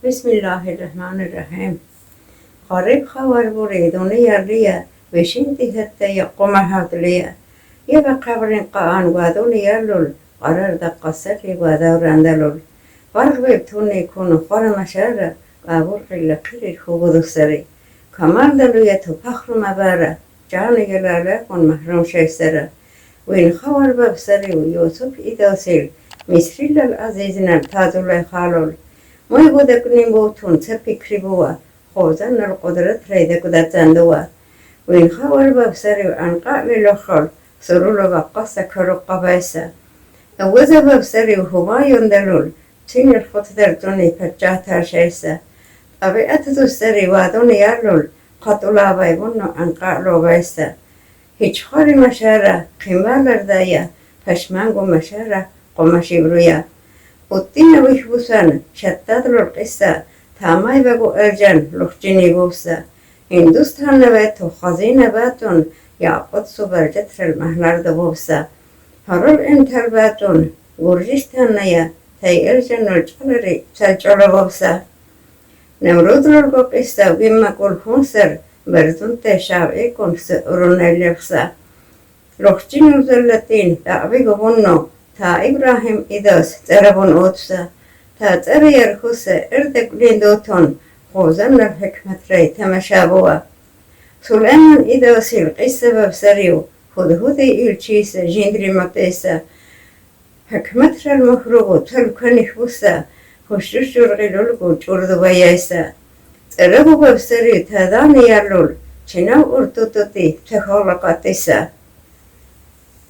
بسم الله الرحمن الرحیم. خارب خوار بریدونه یرلیه وشینتی حتی یقوم حدلیه یه به قبر قان وادون یرلول قرار دا قصر وادو رندلول فرق ببتونی کنو خور مشاره قابور قیل قیل خوبو سری کمال دلویه تو پخر مباره جان گلاله کن محروم شیستره و این خوار ببسری و یوسف ایداسیل مصری للعزیز نبتازول خالول موی بوده کنیم بوتون چه فکری بوه خوزن القدرت ریده کدت زندوه و این خوار ببسری و انقاع للخال سرول و قصه کرو قبایسه اوزه ببسری و همایون دلول چین الخط در دونی پجاه ترشیسه طبیعت دوستری وادون یرلول قطول آبایبون و انقاع لو بایسه هیچ خوری مشاره قیمه لردایه پشمنگ و مشاره قمشی برویه الدين ويحبسان شتات القصة تاماي بقو أرجان لخجيني بوسا هندوستان نباتو خزين باتون يعقد صبر جتر المهلار دبوسا هرول انتر باتون غرجستان نيا تاي أرجان الجالري سالجال بوسا نمرود لرقو قصة ويما قول خونسر بردون تشاو ايكون سأرون اللبسا لخجين وزلتين دعبي قبونو تا ابراهیم ایداس زربون اوتسا تا زر یرخوسه اردک لیندوتون خوزن الحکمت ری تمشابوه سلیمان ایداسی القصه ببسریو هدهد ایلچیسه جندری مقیسه حکمت را المخروغو تل کنیخ بوسه خوشش جرغی لولگو جردو بایسه زربو ببسریو تا دانی یرلول چناو ارتوتوتی تخالقاتیسه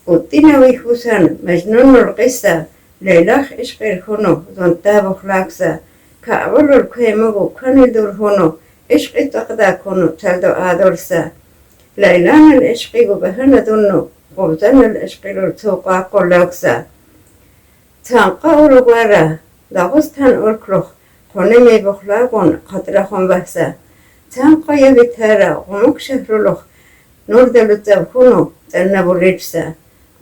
الدين ويحبسان مجنون القصة ليلاخ عشق الخنو زنتاب خلاقسا كأول الكيمغو كان يدور هنو عشق تقدا كنو تلدو آدرسا ليلان العشق بهن دنو قبضان العشق للتوقع قلاقسا تنقا أولوغارا داغستان أركلوخ قنمي بخلاقون قطرخون بحثا تنقا يبتارا غموك شهرلوخ نور دلو تبخونو تنبو رجسا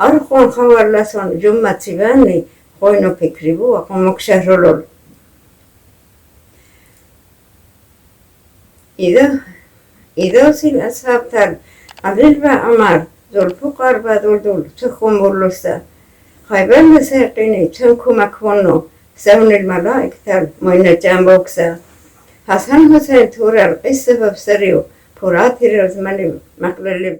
أرخون خوار لسان جمع تيباني خوينو فكريبو وقموك شهرولول إذا سيل أصحاب تال عدل با عمار زلفو قاربا دول تخون برلوستا خيبر لساقيني تنكو مكونو سون الملائك تال موين جنبوكسا حسن حسين تورا القصة ببسريو پوراتي رزماني مقلل